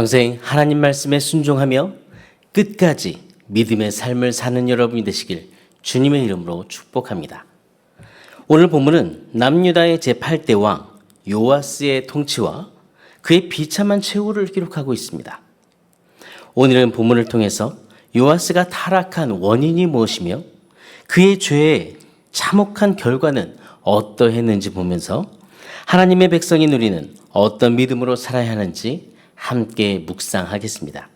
한평생 하나님 말씀에 순종하며 끝까지 믿음의 삶을 사는 여러분이 되시길 주님의 이름으로 축복합니다. 오늘 본문은 남유다의 제8대 왕 요아스의 통치와 그의 비참한 최후를 기록하고 있습니다. 오늘은 본문을 통해서 요아스가 타락한 원인이 무엇이며 그의 죄의 참혹한 결과는 어떠했는지 보면서 하나님의 백성이 누리는 어떤 믿음으로 살아야 하는지 함께 묵상하겠습니다.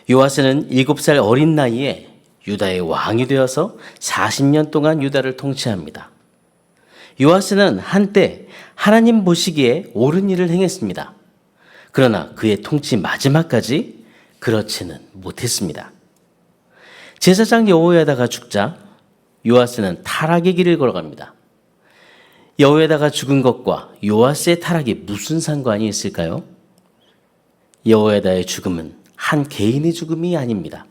요아스는 7살 어린 나이에 유다의 왕이 되어서 40년 동안 유다를 통치합니다. 요아스는 한때 하나님 보시기에 옳은 일을 행했습니다. 그러나 그의 통치 마지막까지 그렇지는 못했습니다. 제사장 여호야다가 죽자 요아스는 타락의 길을 걸어갑니다. 여호야다가 죽은 것과 요아스의 타락이 무슨 상관이 있을까요? 여호야다의 죽음은 한 개인의 죽음이 아닙니다.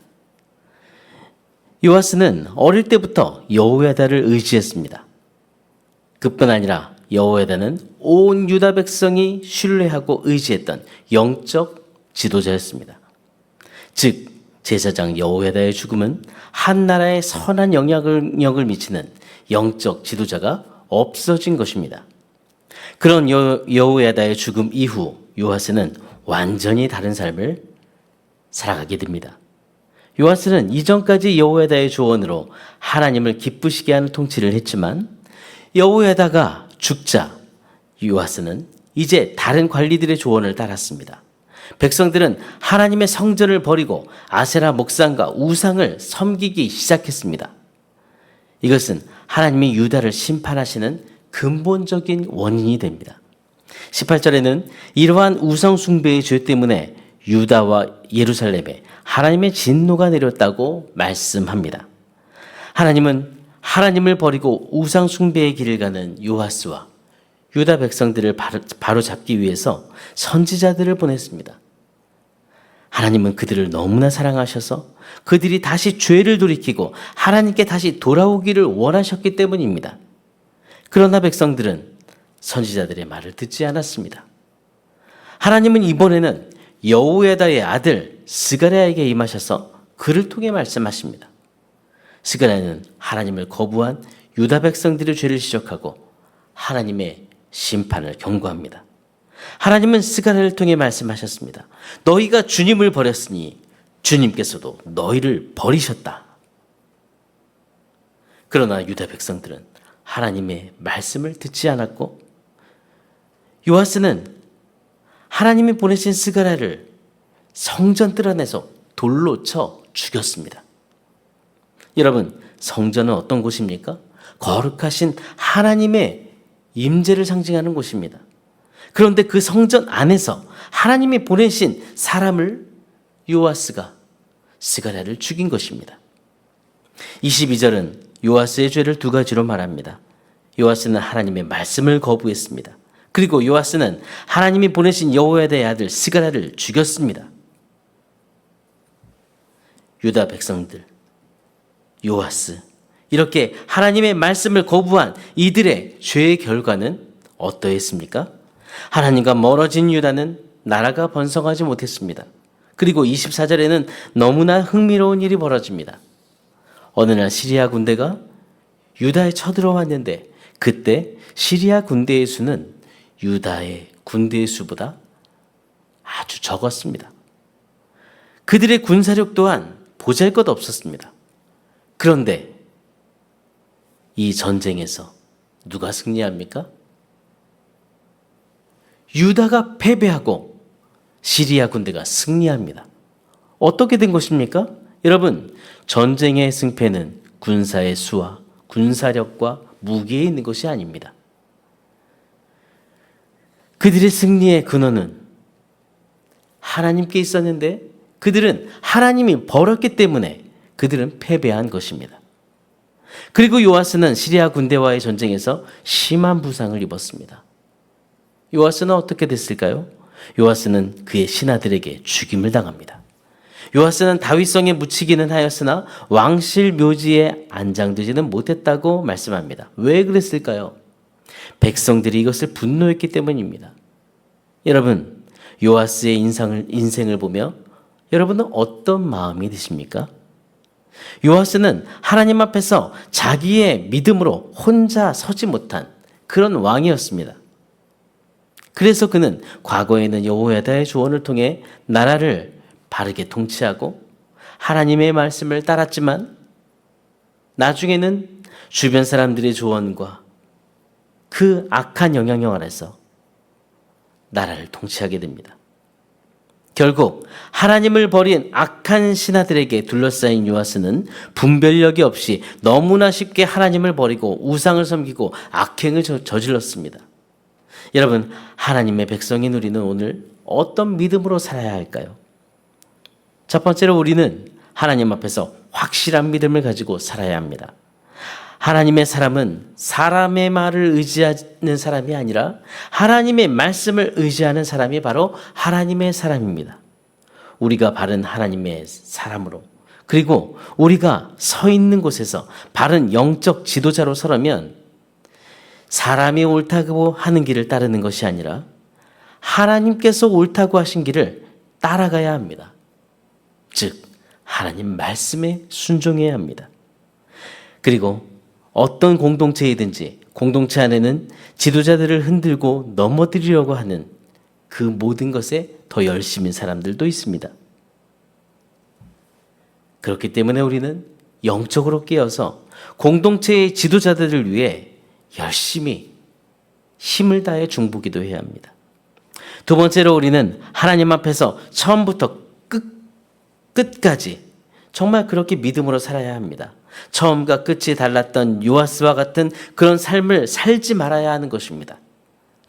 요아스는 어릴 때부터 여호야다를 의지했습니다. 그뿐 아니라 여호야다는 온 유다 백성이 신뢰하고 의지했던 영적 지도자였습니다. 즉 제사장 여호야다의 죽음은 한 나라에 선한 영향을 미치는 영적 지도자가 없어진 것입니다. 그런 여호야다의 죽음 이후 요아스는 완전히 다른 삶을 살아가게 됩니다. 요아스는 이전까지 여호야다의 조언으로 하나님을 기쁘시게 하는 통치를 했지만 여호야다가 죽자 요아스는 이제 다른 관리들의 조언을 따랐습니다. 백성들은 하나님의 성전을 버리고 아세라 목상과 우상을 섬기기 시작했습니다. 이것은 하나님이 유다를 심판하시는 근본적인 원인이 됩니다. 18절에는 이러한 우상 숭배의 죄 때문에 유다와 예루살렘에 하나님의 진노가 내렸다고 말씀합니다. 하나님은 하나님을 버리고 우상 숭배의 길을 가는 요아스와 유다 백성들을 바로잡기 위해서 선지자들을 보냈습니다. 하나님은 그들을 너무나 사랑하셔서 그들이 다시 죄를 돌이키고 하나님께 다시 돌아오기를 원하셨기 때문입니다. 그러나 백성들은 선지자들의 말을 듣지 않았습니다. 하나님은 이번에는 여호야다의 아들 스가랴에게 임하셔서 그를 통해 말씀하십니다. 스가랴는 하나님을 거부한 유다 백성들의 죄를 지적하고 하나님의 심판을 경고합니다. 하나님은 스가랴를 통해 말씀하셨습니다. 너희가 주님을 버렸으니 주님께서도 너희를 버리셨다. 그러나 유다 백성들은 하나님의 말씀을 듣지 않았고 요아스는 하나님이 보내신 스가랴를 성전 뜰 안에서 돌로 쳐 죽였습니다. 여러분, 성전은 어떤 곳입니까? 거룩하신 하나님의 임재를 상징하는 곳입니다. 그런데 그 성전 안에서 하나님이 보내신 사람을 요아스가 스가랴를 죽인 것입니다. 22절은 요아스의 죄를 두 가지로 말합니다. 요아스는 하나님의 말씀을 거부했습니다. 그리고 요아스는 하나님이 보내신 여호야다의 아들 스가랴를 죽였습니다. 유다 백성들, 요아스, 이렇게 하나님의 말씀을 거부한 이들의 죄의 결과는 어떠했습니까? 하나님과 멀어진 유다는 나라가 번성하지 못했습니다. 그리고 24절에는 너무나 흥미로운 일이 벌어집니다. 어느 날 시리아 군대가 유다에 쳐들어왔는데 그때 시리아 군대의 수는 유다의 군대의 수보다 아주 적었습니다. 그들의 군사력 또한 보잘것없었습니다. 그런데 이 전쟁에서 누가 승리합니까? 유다가 패배하고 시리아 군대가 승리합니다. 어떻게 된 것입니까? 여러분, 전쟁의 승패는 군사의 수와 군사력과 무기에 있는 것이 아닙니다. 그들의 승리의 근원은 하나님께 있었는데 그들은 하나님이 벌었기 때문에 그들은 패배한 것입니다. 그리고 요아스는 시리아 군대와의 전쟁에서 심한 부상을 입었습니다. 요아스는 어떻게 됐을까요? 요아스는 그의 신하들에게 죽임을 당합니다. 요아스는 다윗성에 묻히기는 하였으나 왕실 묘지에 안장되지는 못했다고 말씀합니다. 왜 그랬을까요? 백성들이 이것을 분노했기 때문입니다. 여러분, 요아스의 인생을 보며 여러분은 어떤 마음이 드십니까? 요아스는 하나님 앞에서 자기의 믿음으로 혼자 서지 못한 그런 왕이었습니다. 그래서 그는 과거에는 여호야다의 조언을 통해 나라를 바르게 통치하고 하나님의 말씀을 따랐지만 나중에는 주변 사람들의 조언과 그 악한 영향력 아래서 나라를 통치하게 됩니다. 결국 하나님을 버린 악한 신하들에게 둘러싸인 요아스는 분별력이 없이 너무나 쉽게 하나님을 버리고 우상을 섬기고 악행을 저질렀습니다. 여러분, 하나님의 백성인 우리는 오늘 어떤 믿음으로 살아야 할까요? 첫 번째로 우리는 하나님 앞에서 확실한 믿음을 가지고 살아야 합니다. 하나님의 사람은 사람의 말을 의지하는 사람이 아니라 하나님의 말씀을 의지하는 사람이 바로 하나님의 사람입니다. 우리가 바른 하나님의 사람으로, 그리고 우리가 서 있는 곳에서 바른 영적 지도자로 서려면 사람이 옳다고 하는 길을 따르는 것이 아니라 하나님께서 옳다고 하신 길을 따라가야 합니다. 즉, 하나님 말씀에 순종해야 합니다. 그리고 어떤 공동체이든지 공동체 안에는 지도자들을 흔들고 넘어뜨리려고 하는 그 모든 것에 더 열심인 사람들도 있습니다. 그렇기 때문에 우리는 영적으로 깨어서 공동체의 지도자들을 위해 열심히 힘을 다해 중보기도해야 합니다. 두 번째로 우리는 하나님 앞에서 처음부터 끝까지 정말 그렇게 믿음으로 살아야 합니다. 처음과 끝이 달랐던 요아스와 같은 그런 삶을 살지 말아야 하는 것입니다.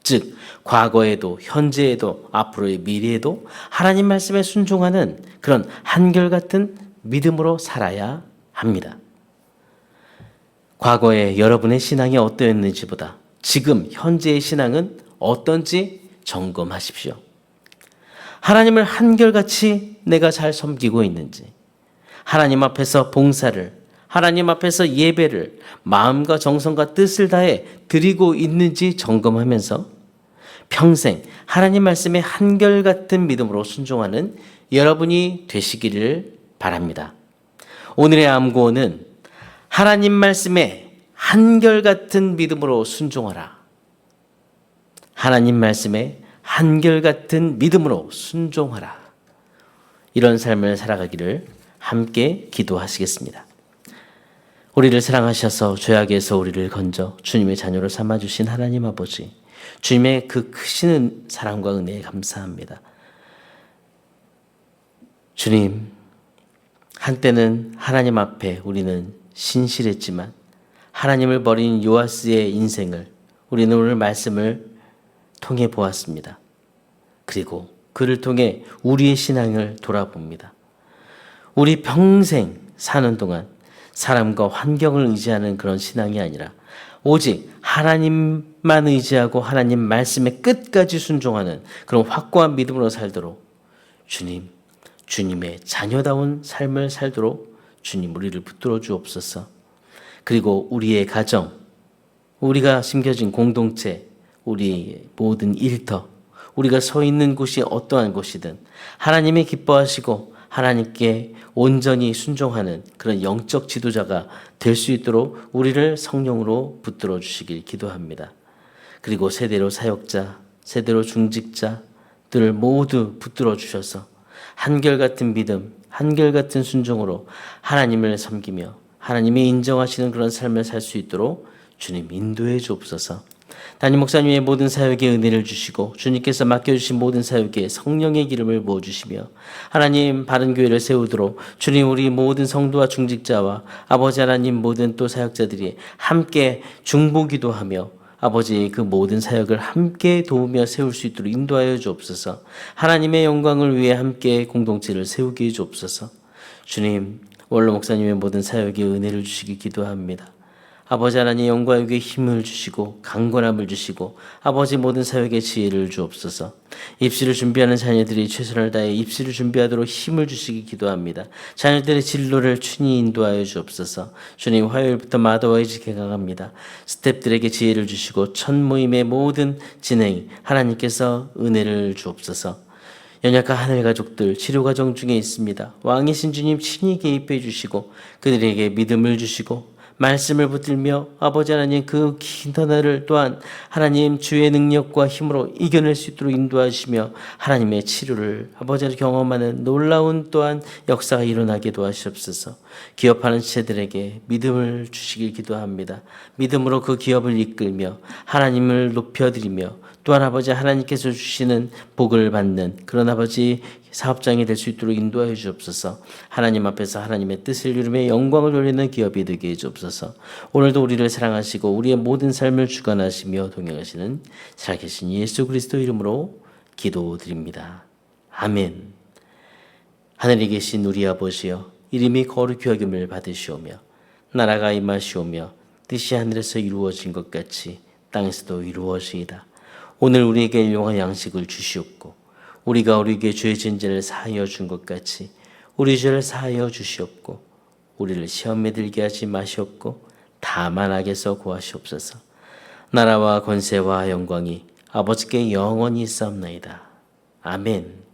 즉, 과거에도 현재에도 앞으로의 미래에도 하나님 말씀에 순종하는 그런 한결같은 믿음으로 살아야 합니다. 과거에 여러분의 신앙이 어떠했는지보다 지금 현재의 신앙은 어떤지 점검하십시오. 하나님을 한결같이 내가 잘 섬기고 있는지, 하나님 앞에서 봉사를, 하나님 앞에서 예배를 마음과 정성과 뜻을 다해 드리고 있는지 점검하면서 평생 하나님 말씀에 한결같은 믿음으로 순종하는 여러분이 되시기를 바랍니다. 오늘의 암구호는 하나님 말씀에 한결같은 믿음으로 순종하라. 하나님 말씀에 한결같은 믿음으로 순종하라. 이런 삶을 살아가기를 함께 기도하시겠습니다. 우리를 사랑하셔서 죄악에서 우리를 건져 주님의 자녀로 삼아주신 하나님 아버지, 주님의 그 크신 사랑과 은혜에 감사합니다. 주님, 한때는 하나님 앞에 우리는 신실했지만 하나님을 버린 요아스의 인생을 우리는 오늘 말씀을 통해 보았습니다. 그리고 그를 통해 우리의 신앙을 돌아봅니다. 우리 평생 사는 동안 사람과 환경을 의지하는 그런 신앙이 아니라 오직 하나님만 의지하고 하나님 말씀에 끝까지 순종하는 그런 확고한 믿음으로 살도록 주님 주님의 자녀다운 삶을 살도록 주님 우리를 붙들어 주옵소서. 그리고 우리의 가정, 우리가 심겨진 공동체, 우리의 모든 일터, 우리가 서 있는 곳이 어떠한 곳이든 하나님이 기뻐하시고 하나님께 온전히 순종하는 그런 영적 지도자가 될 수 있도록 우리를 성령으로 붙들어 주시길 기도합니다. 그리고 세대로 사역자, 세대로 중직자들 모두 붙들어 주셔서 한결같은 믿음, 한결같은 순종으로 하나님을 섬기며 하나님이 인정하시는 그런 삶을 살 수 있도록 주님 인도해 주옵소서. 담임 목사님의 모든 사역에 은혜를 주시고 주님께서 맡겨주신 모든 사역에 성령의 기름을 부어주시며 하나님 바른 교회를 세우도록 주님 우리 모든 성도와 중직자와 아버지 하나님 모든 또 사역자들이 함께 중보기도하며 아버지 그 모든 사역을 함께 도우며 세울 수 있도록 인도하여 주옵소서. 하나님의 영광을 위해 함께 공동체를 세우게 해 주옵소서. 주님 원로 목사님의 모든 사역에 은혜를 주시기 기도합니다. 아버지 하나님 영광에게 힘을 주시고 강건함을 주시고 아버지 모든 사역에 지혜를 주옵소서. 입시를 준비하는 자녀들이 최선을 다해 입시를 준비하도록 힘을 주시기 기도합니다. 자녀들의 진로를 친히 인도하여 주옵소서. 주님 화요일부터 마더와이즈 개강합니다. 스태프들에게 지혜를 주시고 첫 모임의 모든 진행 하나님께서 은혜를 주옵소서. 연약한 하늘 가족들 치료 과정 중에 있습니다. 왕이신 주님 친히 개입해 주시고 그들에게 믿음을 주시고 말씀을 붙들며 아버지 하나님 그 긴 터널을 또한 하나님 주의 능력과 힘으로 이겨낼 수 있도록 인도하시며 하나님의 치료를 아버지 하나님 경험하는 놀라운 또한 역사가 일어나게 도와주시옵소서. 기업하는 지체들에게 믿음을 주시길 기도합니다. 믿음으로 그 기업을 이끌며 하나님을 높여드리며 또한 아버지 하나님께서 주시는 복을 받는 그런 아버지 사업장이 될 수 있도록 인도하여 주옵소서. 하나님 앞에서 하나님의 뜻을 이루며 영광을 돌리는 기업이 되게 해 주옵소서. 오늘도 우리를 사랑하시고 우리의 모든 삶을 주관하시며 동행하시는 살아계신 예수 그리스도 이름으로 기도드립니다. 아멘. 하늘에 계신 우리 아버지여 이름이 거룩히 여김을 받으시오며 나라가 임하시오며 뜻이 하늘에서 이루어진 것 같이 땅에서도 이루어지이다. 오늘 우리에게 일용할 양식을 주시옵고 우리가 우리에게 죄 지은 죄를 사하여 준 것 같이 우리 죄를 사하여 주시옵고 우리를 시험에 들게 하지 마시옵고 다만 악에서 구하시옵소서. 나라와 권세와 영광이 아버지께 영원히 있사옵나이다. 아멘.